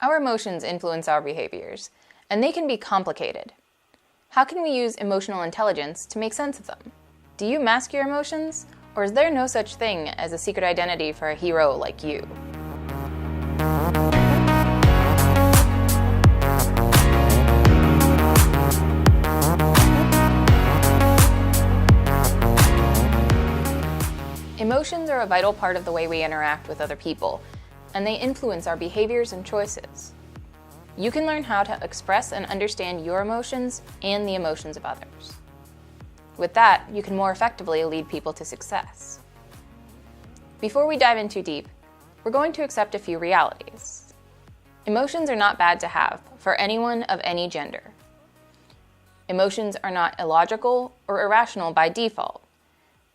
Our emotions influence our behaviors, and they can be complicated. How can we use emotional intelligence to make sense of them? Do you mask your emotions, or is there no such thing as a secret identity for a hero like you? Emotions are a vital part of the way we interact with other people, and they influence our behaviors and choices. You can learn how to express and understand your emotions and the emotions of others. With that, you can more effectively lead people to success. Before we dive in too deep, we're going to accept a few realities. Emotions are not bad to have for anyone of any gender. Emotions are not illogical or irrational by default.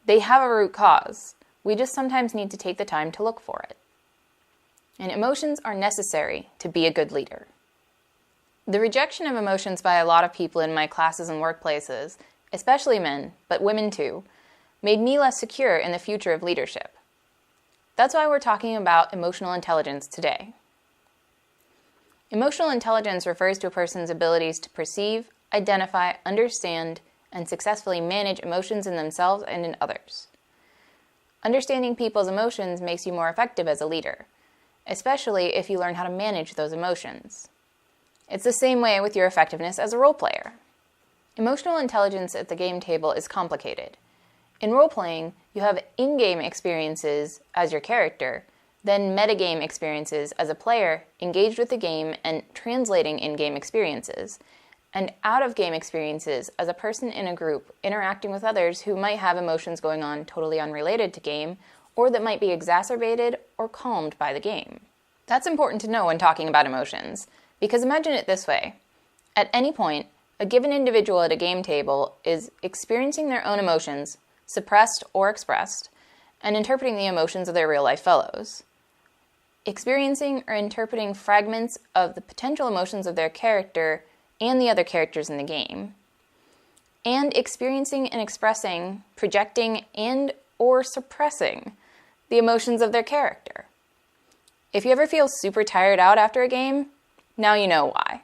They have a root cause. We just sometimes need to take the time to look for it. And emotions are necessary to be a good leader. The rejection of emotions by a lot of people in my classes and workplaces, especially men, but women too, made me less secure in the future of leadership. That's why we're talking about emotional intelligence today. Emotional intelligence refers to a person's abilities to perceive, identify, understand, and successfully manage emotions in themselves and in others. Understanding people's emotions makes you more effective as a leader, especially if you learn how to manage those emotions. It's the same way with your effectiveness as a role player. Emotional intelligence at the game table is complicated. In role-playing, you have in-game experiences as your character, then metagame experiences as a player engaged with the game and translating in-game experiences, and out-of-game experiences as a person in a group interacting with others who might have emotions going on totally unrelated to game, or that might be exacerbated or calmed by the game. That's important to know when talking about emotions, because imagine it this way. At any point, a given individual at a game table is experiencing their own emotions, suppressed or expressed, and interpreting the emotions of their real-life fellows. Experiencing or interpreting fragments of the potential emotions of their character and the other characters in the game, and experiencing and expressing, projecting, and or suppressing the emotions of their character. If you ever feel super tired out after a game, now you know why.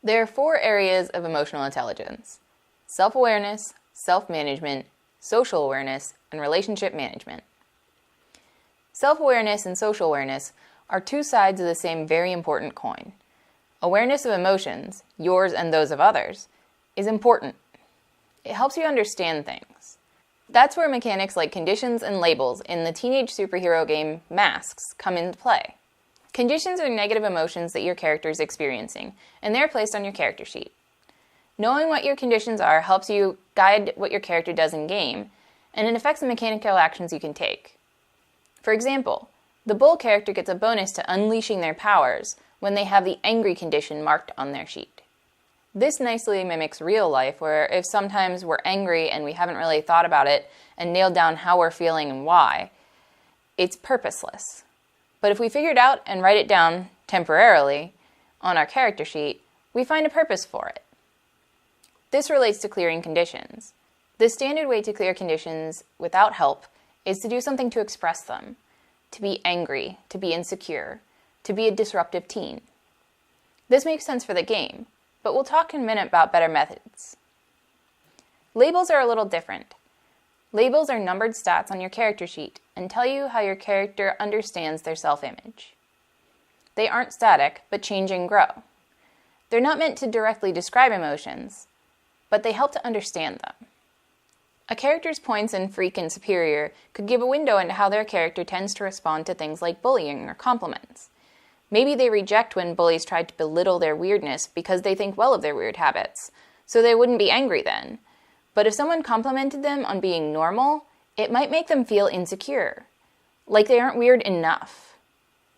There are 4 areas of emotional intelligence: self-awareness, self-management, social awareness, and relationship management. Self-awareness and social awareness are 2 sides of the same very important coin. Awareness of emotions, yours and those of others, is important. It helps you understand things. That's where mechanics like conditions and labels in the teenage superhero game Masks come into play. Conditions are negative emotions that your character is experiencing, and they're placed on your character sheet. Knowing what your conditions are helps you guide what your character does in-game, and it affects the mechanical actions you can take. For example, the bull character gets a bonus to unleashing their powers when they have the angry condition marked on their sheet. This nicely mimics real life, where if sometimes we're angry and we haven't really thought about it and nailed down how we're feeling and why, it's purposeless. But if we figure it out and write it down temporarily on our character sheet, we find a purpose for it. This relates to clearing conditions. The standard way to clear conditions without help is to do something to express them, to be angry, to be insecure, to be a disruptive teen. This makes sense for the game, but we'll talk in a minute about better methods. Labels are a little different. Labels are numbered stats on your character sheet and tell you how your character understands their self-image. They aren't static, but change and grow. They're not meant to directly describe emotions, but they help to understand them. A character's points in freak and superior could give a window into how their character tends to respond to things like bullying or compliments. Maybe they reject when bullies try to belittle their weirdness because they think well of their weird habits, so they wouldn't be angry then. But if someone complimented them on being normal, it might make them feel insecure, like they aren't weird enough.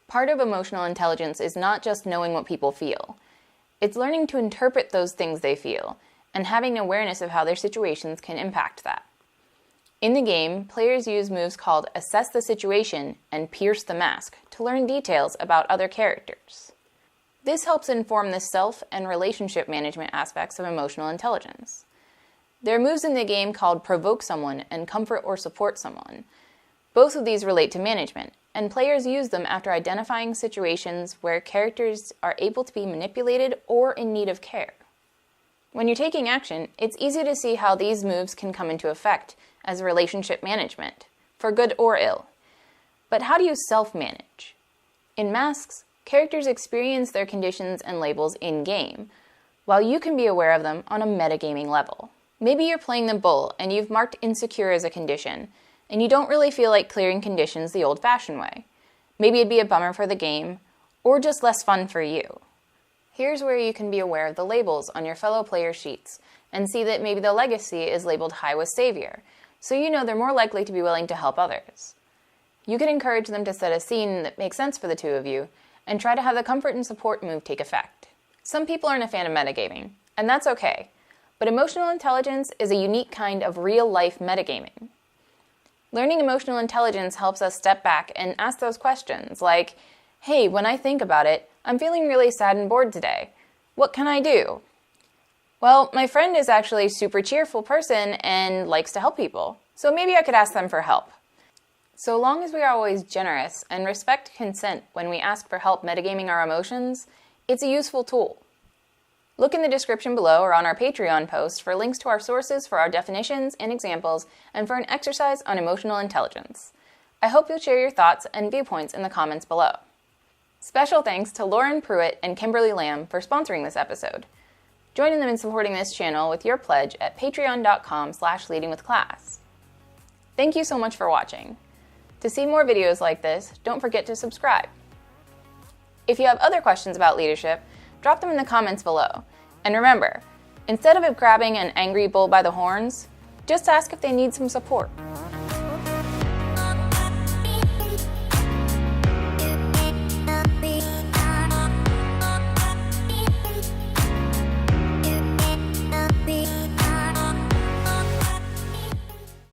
Part of emotional intelligence is not just knowing what people feel. It's learning to interpret those things they feel, and having awareness of how their situations can impact that. In the game, players use moves called Assess the Situation and Pierce the Mask to learn details about other characters. This helps inform the self and relationship management aspects of emotional intelligence. There are moves in the game called Provoke Someone and Comfort or Support Someone. Both of these relate to management, and players use them after identifying situations where characters are able to be manipulated or in need of care. When you're taking action, it's easy to see how these moves can come into effect as relationship management, for good or ill. But how do you self-manage? In Masks, characters experience their conditions and labels in-game, while you can be aware of them on a metagaming level. Maybe you're playing the bull and you've marked insecure as a condition, and you don't really feel like clearing conditions the old-fashioned way. Maybe it'd be a bummer for the game, or just less fun for you. Here's where you can be aware of the labels on your fellow player sheets, and see that maybe the legacy is labeled high with savior, so you know they're more likely to be willing to help others. You can encourage them to set a scene that makes sense for the two of you, and try to have the comfort and support move take effect. Some people aren't a fan of metagaming, and that's okay, but emotional intelligence is a unique kind of real-life metagaming. Learning emotional intelligence helps us step back and ask those questions like, hey, when I think about it, I'm feeling really sad and bored today. What can I do? Well, my friend is actually a super cheerful person and likes to help people, so maybe I could ask them for help. So long as we are always generous and respect consent when we ask for help metagaming our emotions, it's a useful tool. Look in the description below or on our Patreon post for links to our sources for our definitions and examples and for an exercise on emotional intelligence. I hope you'll share your thoughts and viewpoints in the comments below. Special thanks to Lauren Pruitt and Kimberly Lamb for sponsoring this episode. Join them in supporting this channel with your pledge at patreon.com/leadingwithclass. Thank you so much for watching. To see more videos like this, don't forget to subscribe. If you have other questions about leadership, drop them in the comments below. And remember, instead of grabbing an angry bull by the horns, just ask if they need some support.